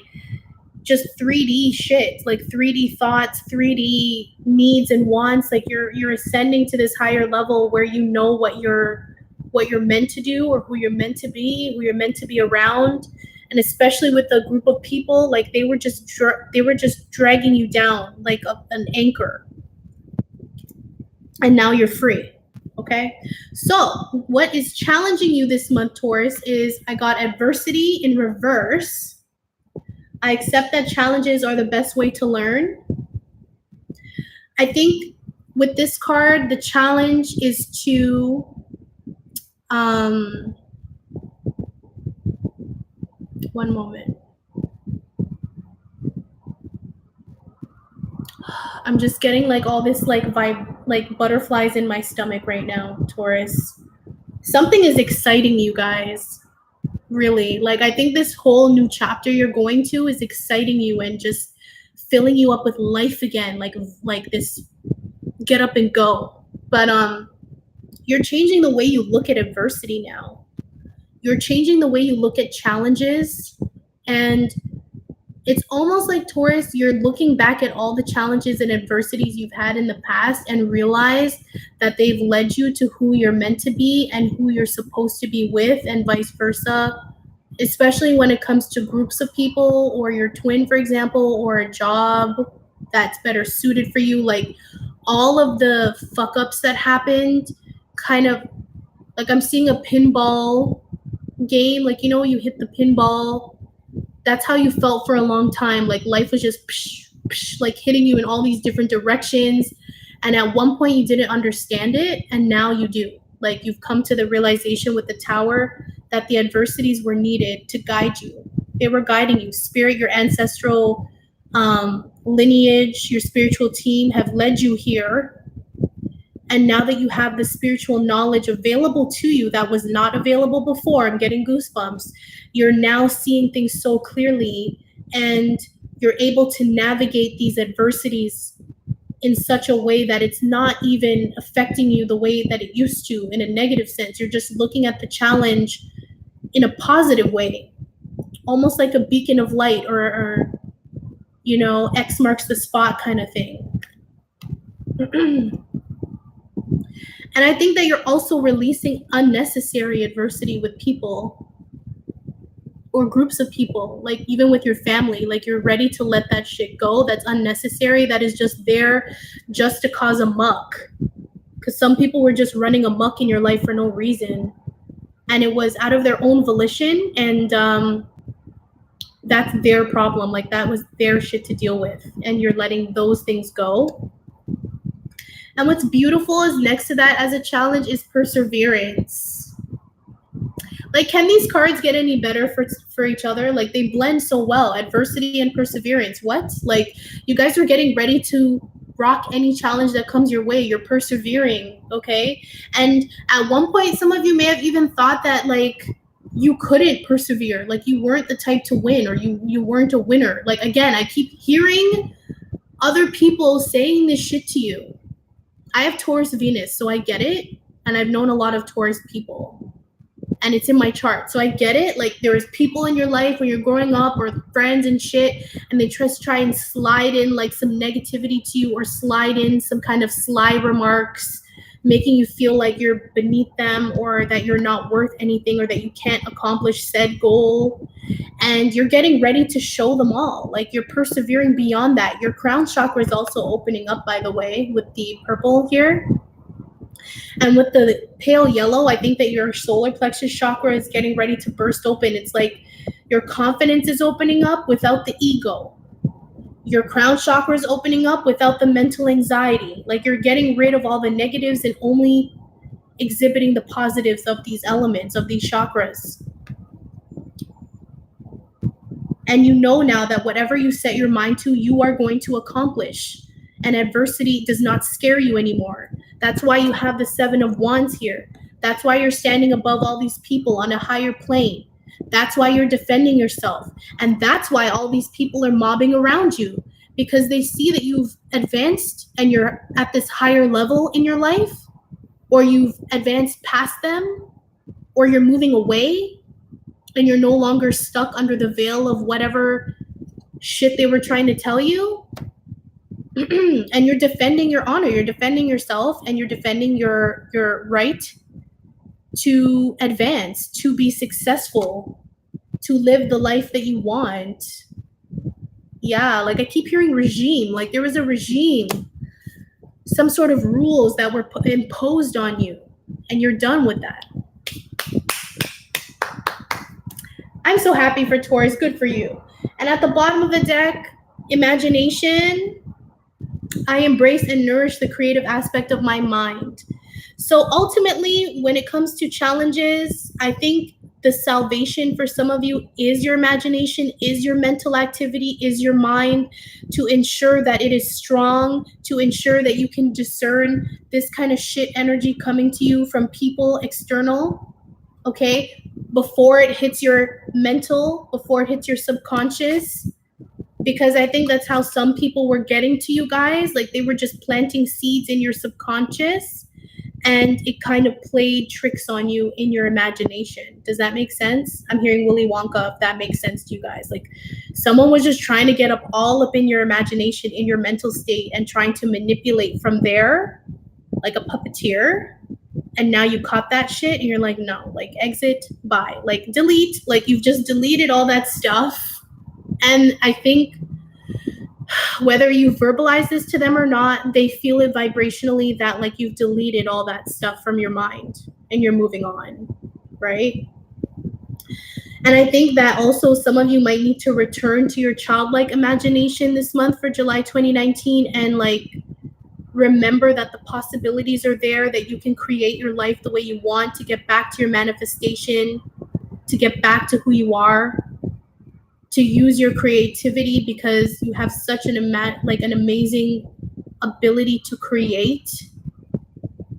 just 3D shit, like 3D thoughts, 3D needs and wants. Like you're ascending to this higher level where you know what you're meant to do, or who you're meant to be, who you're meant to be around. And especially with a group of people, like they were just dragging you down like an anchor. And now you're free. Okay, so what is challenging you this month, Taurus, is I got adversity in reverse. I accept that challenges are the best way to learn. I think with this card, the challenge is to one moment. I'm just getting like all this like vibe, like butterflies in my stomach right now, Taurus. Something is exciting you guys. Really, like I think this whole new chapter you're going to is exciting you and just filling you up with life again, like this get up and go. But you're changing the way you look at adversity now. You're changing the way you look at challenges, and it's almost like, Taurus, you're looking back at all the challenges and adversities you've had in the past and realize that they've led you to who you're meant to be and who you're supposed to be with, and vice versa, especially when it comes to groups of people or your twin, for example, or a job that's better suited for you. Like all of the fuck ups that happened, kind of like I'm seeing a pinball game, like, you know, you hit the pinball. That's how you felt for a long time. Like life was just psh, psh, like hitting you in all these different directions. And at one point you didn't understand it, and now you do. Like you've come to the realization with the Tower that the adversities were needed to guide you. They were guiding you. Spirit, your ancestral lineage, your spiritual team have led you here. And now that you have the spiritual knowledge available to you that was not available before, I'm getting goosebumps. You're now seeing things so clearly, and you're able to navigate these adversities in such a way that it's not even affecting you the way that it used to in a negative sense. You're just looking at the challenge in a positive way, almost like a beacon of light, or you know, X marks the spot kind of thing. And I think that you're also releasing unnecessary adversity with people. or groups of people, like even with your family, like you're ready to let that shit go that's unnecessary, that is just there just to cause a muck. Because some people were just running amok in your life for no reason, and it was out of their own volition, and that's their problem. Like that was their shit to deal with, and you're letting those things go. And what's beautiful is next to that as a challenge is perseverance. Like, can these cards get any better for each other? Like, they blend so well, adversity and perseverance. What? Like, you guys are getting ready to rock any challenge that comes your way. You're persevering, okay? And at one point, some of you may have even thought that, like, you couldn't persevere. Like, you weren't the type to win, or you weren't a winner. Like, again, I keep hearing other people saying this shit to you. I have Taurus Venus, so I get it. And I've known a lot of Taurus people. And it's in my chart. So I get it. Like, there's people in your life when you're growing up, or friends and shit, and they just try and slide in like some negativity to you, or slide in some kind of sly remarks, making you feel like you're beneath them, or that you're not worth anything, or that you can't accomplish said goal. And you're getting ready to show them all. Like, you're persevering beyond that. Your crown chakra is also opening up, by the way, with the purple here. And with the pale yellow, I think that your solar plexus chakra is getting ready to burst open. It's like your confidence is opening up without the ego. Your crown chakra is opening up without the mental anxiety. Like, you're getting rid of all the negatives and only exhibiting the positives of these elements, of these chakras. And you know now that whatever you set your mind to, you are going to accomplish. And adversity does not scare you anymore. That's why you have the 7 of Wands here. That's why you're standing above all these people on a higher plane. That's why you're defending yourself. And that's why all these people are mobbing around you, because they see that you've advanced and you're at this higher level in your life, or you've advanced past them, or you're moving away and you're no longer stuck under the veil of whatever shit they were trying to tell you. And you're defending your honor, you're defending yourself, and you're defending your right to advance, to be successful, to live the life that you want. Yeah, like I keep hearing regime, like there was a regime, some sort of rules that were imposed on you, and you're done with that. I'm so happy for Taurus, good for you. And at the bottom of the deck, imagination. I embrace and nourish the creative aspect of my mind. So ultimately, when it comes to challenges, I think the salvation for some of you is your imagination, is your mental activity, is your mind, to ensure that it is strong, to ensure that you can discern this kind of shit energy coming to you from people external, okay? Before it hits your mental, before it hits your subconscious. Because I think that's how some people were getting to you guys. Like, they were just planting seeds in your subconscious, and it kind of played tricks on you in your imagination. Does that make sense? I'm hearing Willy Wonka, if that makes sense to you guys. Like, someone was just trying to get all up in your imagination, in your mental state, and trying to manipulate from there, like a puppeteer. And now you caught that shit, and you're like, no, like, exit, bye, like, delete. Like, you've just deleted all that stuff. And I think whether you verbalize this to them or not, they feel it vibrationally that like you've deleted all that stuff from your mind and you're moving on, right? And I think that also some of you might need to return to your childlike imagination this month for July 2019, and like remember that the possibilities are there, that you can create your life the way you want, to get back to your manifestation, to get back to who you are, to use your creativity, because you have such an amazing ability to create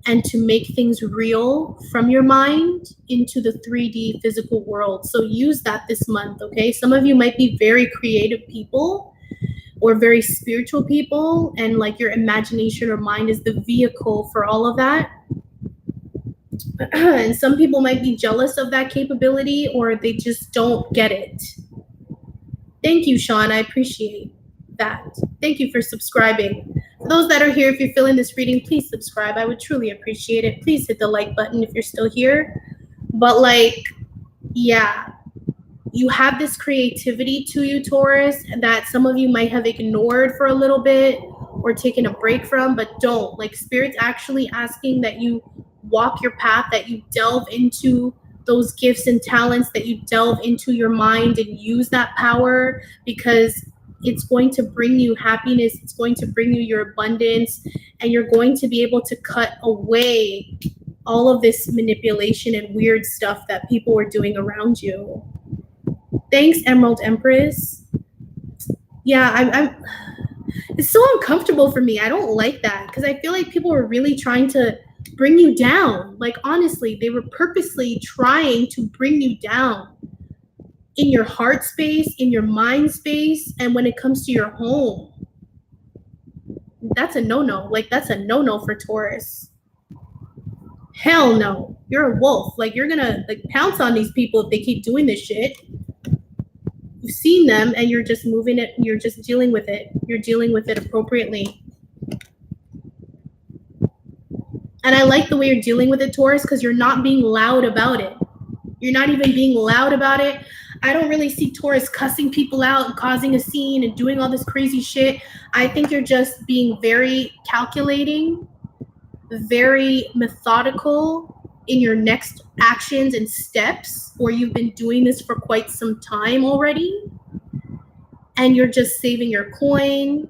and to make things real from your mind into the 3D physical world. So use that this month, okay? Some of you might be very creative people or very spiritual people, and like your imagination or mind is the vehicle for all of that. And some people might be jealous of that capability, or they just don't get it. Thank you, Sean. I appreciate that. Thank you for subscribing. For those that are here, if you're feeling this reading, please subscribe. I would truly appreciate it. Please hit the like button if you're still here. But like, yeah, You have this creativity to you, Taurus, that some of you might have ignored for a little bit or taken a break from, but don't. Like, Spirit's actually asking that you walk your path, that you delve into those gifts and talents, that you delve into your mind and use that power, because it's going to bring you happiness, it's going to bring you your abundance, and you're going to be able to cut away all of this manipulation and weird stuff that people are doing around you. Thanks, Emerald Empress. Yeah, I'm it's so uncomfortable for me. I don't like that because I feel like people are really trying to bring you down. Like, honestly, they were purposely trying to bring you down in your heart space, in your mind space, and when it comes to your home. That's a no-no. Like, that's a no-no for Taurus. Hell no. You're a wolf. Like, you're gonna like pounce on these people if they keep doing this shit. You've seen them and you're just moving it, you're just dealing with it. You're dealing with it appropriately. And I like the way you're dealing with it, Taurus, because you're not being loud about it. You're not even being loud about it. I don't really see Taurus cussing people out and causing a scene and doing all this crazy shit. I think you're just being very calculating, very methodical in your next actions and steps, or you've been doing this for quite some time already, and you're just saving your coin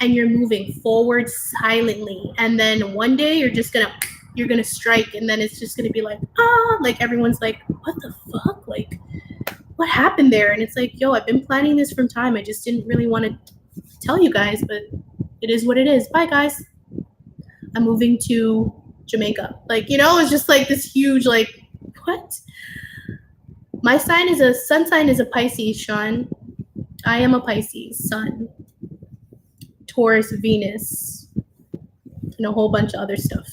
and you're moving forward silently, and then one day you're gonna strike, and then it's just gonna be like, like everyone's like, what the fuck, like what happened there? And it's like, yo, I've been planning this from time. I just didn't really want to tell you guys, but it is what it is. Bye, guys. I'm moving to Jamaica. Like, you know, it's just like this huge, like, what? My sign is sun sign is a Pisces, Sean. I am a Pisces, Sun, Taurus, Venus, and a whole bunch of other stuff.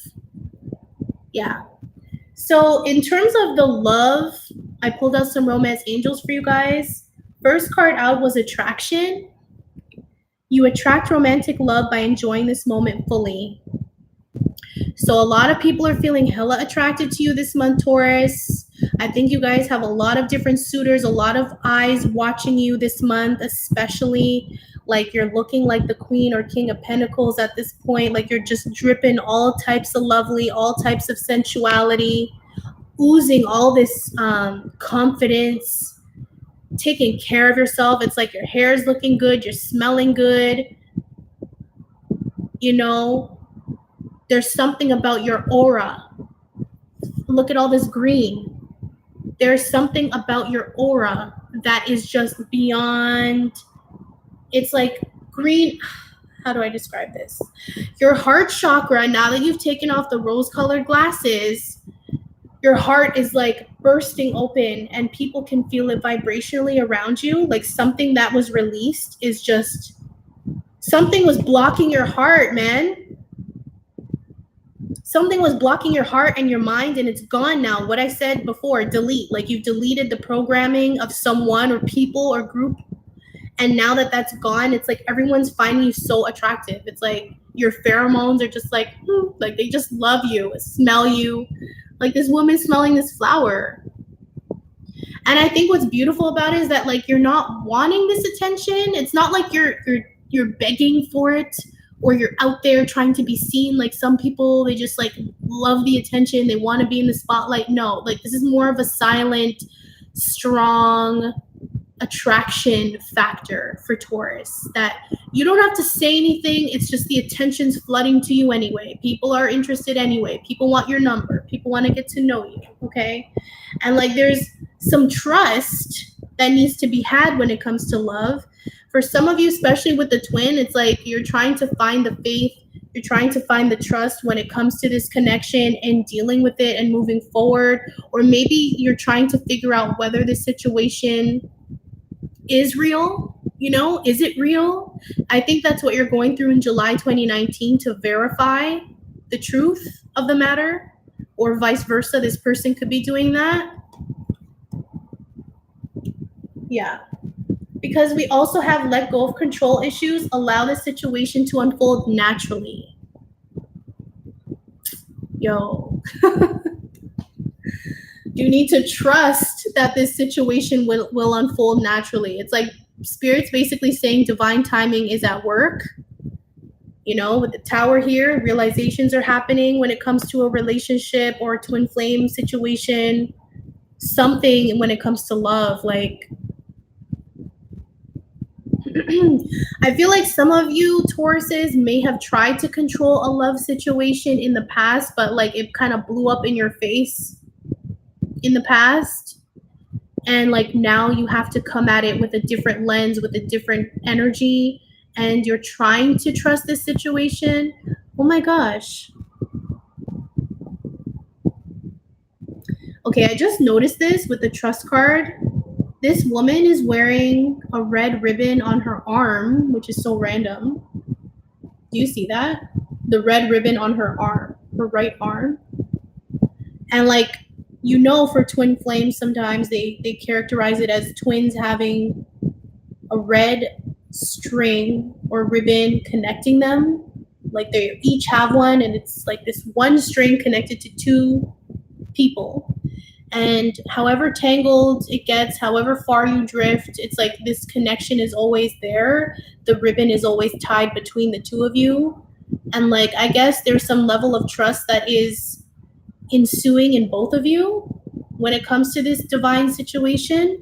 Yeah. So in terms of the love, I pulled out some romance angels for you guys. First card out was attraction. You attract romantic love by enjoying this moment fully. So a lot of people are feeling hella attracted to you this month, Taurus. I think you guys have a lot of different suitors, a lot of eyes watching you this month, especially like you're looking like the Queen or King of Pentacles at this point. Like you're just dripping all types of lovely, all types of sensuality, oozing all this confidence, taking care of yourself. It's like your hair is looking good, you're smelling good. You know, there's something about your aura. Look at all this green. There's something about your aura that is just beyond. It's like green. How do I describe this? Your heart chakra, now that you've taken off the rose-colored glasses, your heart is like bursting open and people can feel it vibrationally around you. Like something that was released is just, something was blocking your heart, man. Something was blocking your heart and your mind, and it's gone now. What I said before, delete. Like you've deleted the programming of someone or people or group, and now that that's gone, it's like everyone's finding you so attractive. It's like your pheromones are just like they just love you, smell you. Like this woman smelling this flower. And I think what's beautiful about it is that like you're not wanting this attention. It's not like you're begging for it, or you're out there trying to be seen. Like some people, they just like love the attention. They want to be in the spotlight. No, like this is more of a silent, strong attraction factor for Taurus, that you don't have to say anything. It's just the attention's flooding to you anyway. People are interested anyway. People want your number. People want to get to know you. Okay. And like there's some trust that needs to be had when it comes to love. For some of you, especially with the twin, it's like you're trying to find the faith, you're trying to find the trust when it comes to this connection and dealing with it and moving forward. Or maybe you're trying to figure out whether the situation is real. You know, is it real? I think that's what you're going through in July 2019, to verify the truth of the matter, or vice versa. This person could be doing that. Yeah. Because we also have let go of control issues, allow the situation to unfold naturally. Yo. You you need to trust that this situation will unfold naturally. It's like Spirit's basically saying divine timing is at work. You know, with the Tower here, realizations are happening when it comes to a relationship or a twin flame situation, something when it comes to love. Like, I feel like some of you Tauruses may have tried to control a love situation in the past, but like it kind of blew up in your face in the past. And like now you have to come at it with a different lens, with a different energy, and you're trying to trust this situation. Oh my gosh. Okay, I just noticed this with the trust card. This woman is wearing a red ribbon on her arm, which is so random. Do you see that? The red ribbon on her arm, her right arm. And like, you know, for twin flames, sometimes they characterize it as twins having a red string or ribbon connecting them. Like they each have one, and it's like this one string connected to two people. And however tangled it gets, however far you drift, it's like this connection is always there. The ribbon is always tied between the two of you. And like, I guess there's some level of trust that is ensuing in both of you when it comes to this divine situation.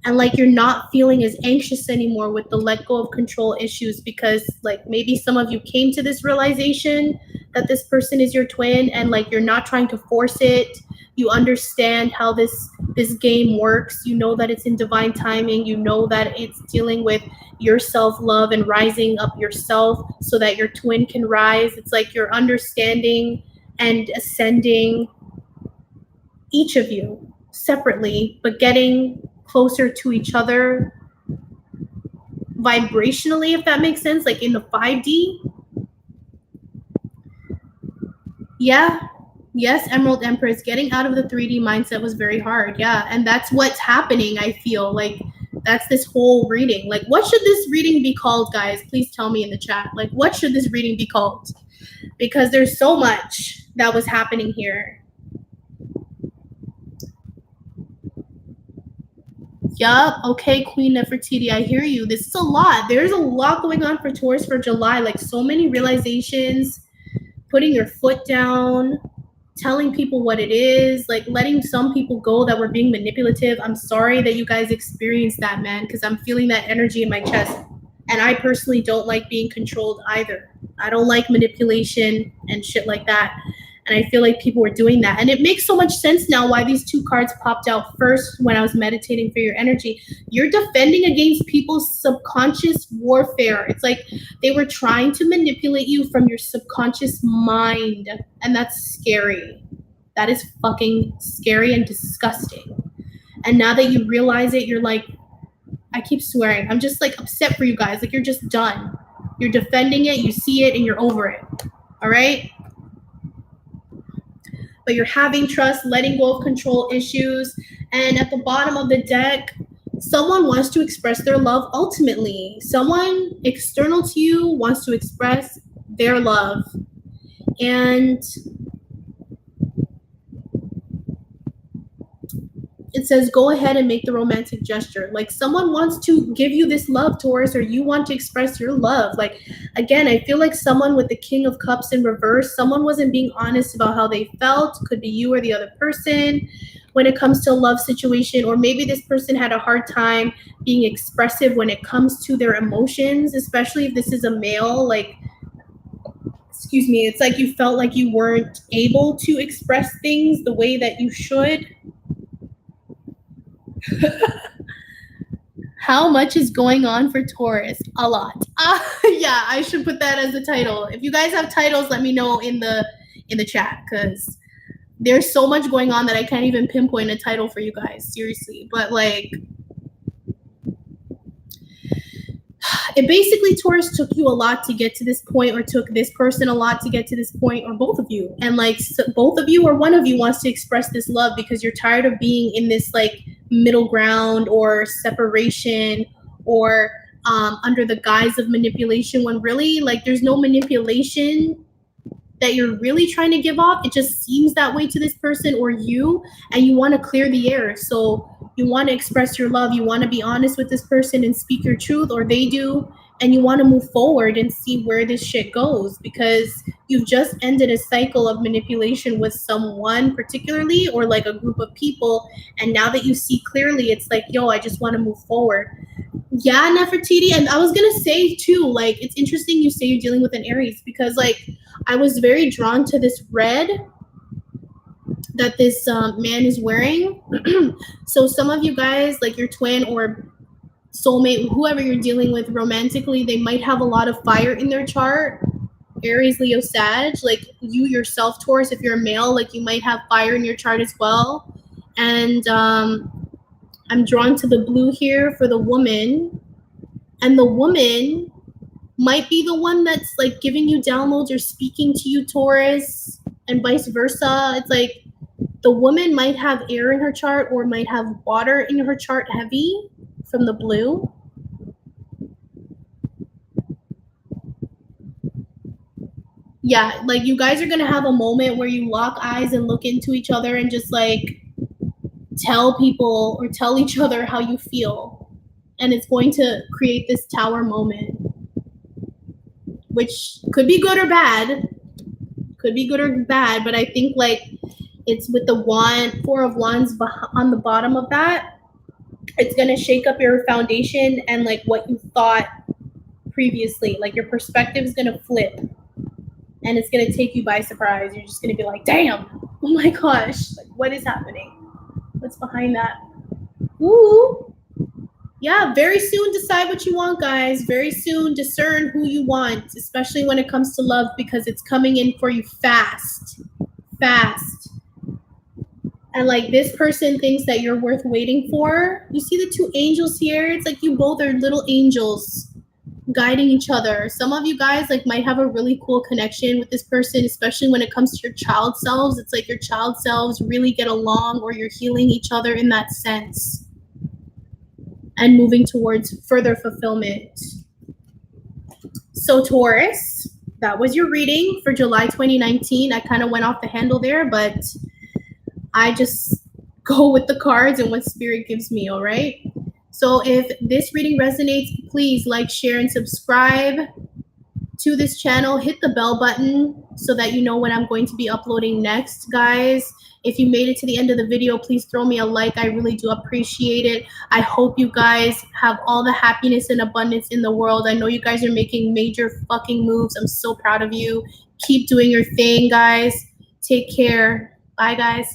And like, you're not feeling as anxious anymore with the let go of control issues, because like maybe some of you came to this realization that this person is your twin, and like you're not trying to force it. You understand how this game works. You know that it's in divine timing. You know that it's dealing with your self-love and rising up yourself so that your twin can rise. It's like you're understanding and ascending, each of you separately, but getting closer to each other vibrationally, if that makes sense, like in the 5D. Yeah. Yes, Emerald Empress, getting out of the 3D mindset was very hard. Yeah. And that's what's happening, I feel. Like, that's this whole reading. Like, what should this reading be called, guys? Please tell me in the chat. Like, what should this reading be called? Because there's so much that was happening here. Yup. Okay, Queen Nefertiti, I hear you. This is a lot. There's a lot going on for Taurus for July. Like, so many realizations, putting your foot down, telling people what it is, like letting some people go that were being manipulative. I'm sorry that you guys experienced that, man, because I'm feeling that energy in my chest. And I personally don't like being controlled either. I don't like manipulation and shit like that. And I feel like people were doing that. And it makes so much sense now why these two cards popped out first when I was meditating for your energy. You're defending against people's subconscious warfare. It's like they were trying to manipulate you from your subconscious mind. And that's scary. That is fucking scary and disgusting. And now that you realize it, you're like, I keep swearing, I'm just like upset for you guys. Like, you're just done. You're defending it, you see it, and you're over it. All right? But you're having trust, letting go of control issues. And at the bottom of the deck, someone wants to express their love ultimately. Someone external to you wants to express their love. And it says, go ahead and make the romantic gesture. Like, someone wants to give you this love, Taurus, or you want to express your love. Like, again, I feel like someone with the King of Cups in reverse, someone wasn't being honest about how they felt. Could be you or the other person when it comes to a love situation. Or maybe this person had a hard time being expressive when it comes to their emotions, especially if this is a male. Like, excuse me, it's like you felt like you weren't able to express things the way that you should. How much is going on for Taurus? A lot. Yeah, I should put that as the title. If you guys have titles, let me know in the chat, because there's so much going on that I can't even pinpoint a title for you guys, seriously. But like, it basically, Taurus, took you a lot to get to this point, or took this person a lot to get to this point, or both of you. And like, so both of you or one of you wants to express this love because you're tired of being in this like middle ground or separation, or under the guise of manipulation, when really, like, there's no manipulation that you're really trying to give off. It just seems that way to this person or you, and you want to clear the air. So you want to express your love. You want to be honest with this person and speak your truth, or they do, and you want to move forward and see where this shit goes, because you've just ended a cycle of manipulation with someone particularly, or like a group of people, and now that you see clearly, it's like, yo, I just want to move forward. Yeah, Nefertiti. And I was gonna say too, like, it's interesting you say you're dealing with an Aries, because like I was very drawn to this red that this man is wearing. So some of you guys, like your twin or soulmate, whoever you're dealing with romantically, they might have a lot of fire in their chart. Aries, Leo, Sag. Like you yourself, Taurus, if you're a male, like you might have fire in your chart as well. And I'm drawn to the blue here for the woman. And the woman might be the one that's like giving you downloads or speaking to you, Taurus, and vice versa. It's like the woman might have air in her chart or might have water in her chart heavy from the blue. Yeah, like you guys are going to have a moment where you lock eyes and look into each other and just like tell people or tell each other how you feel. And it's going to create this tower moment, which could be good or bad. Could be good or bad, but I think like it's with the wand, 4 of Wands on the bottom of that. It's going to shake up your foundation and like what you thought previously. Like your perspective is going to flip and it's going to take you by surprise. You're just going to be like, damn, oh my gosh, like what is happening? What's behind that? Ooh. Yeah, very soon decide what you want, guys. Very soon discern who you want, especially when it comes to love, because it's coming in for you fast. Fast. And like this person thinks that you're worth waiting for. You see the 2 angels here? It's like you both are little angels guiding each other. Some of you guys like might have a really cool connection with this person, especially when it comes to your child selves. It's like your child selves really get along, or you're healing each other in that sense and moving towards further fulfillment. So Taurus, that was your reading for July 2019. I kind of went off the handle there, but I just go with the cards and what spirit gives me, all right? So if this reading resonates, please like, share, and subscribe to this channel. Hit the bell button so that you know when I'm going to be uploading next, guys. If you made it to the end of the video, please throw me a like. I really do appreciate it. I hope you guys have all the happiness and abundance in the world. I know you guys are making major fucking moves. I'm so proud of you. Keep doing your thing, guys. Take care. Bye, guys.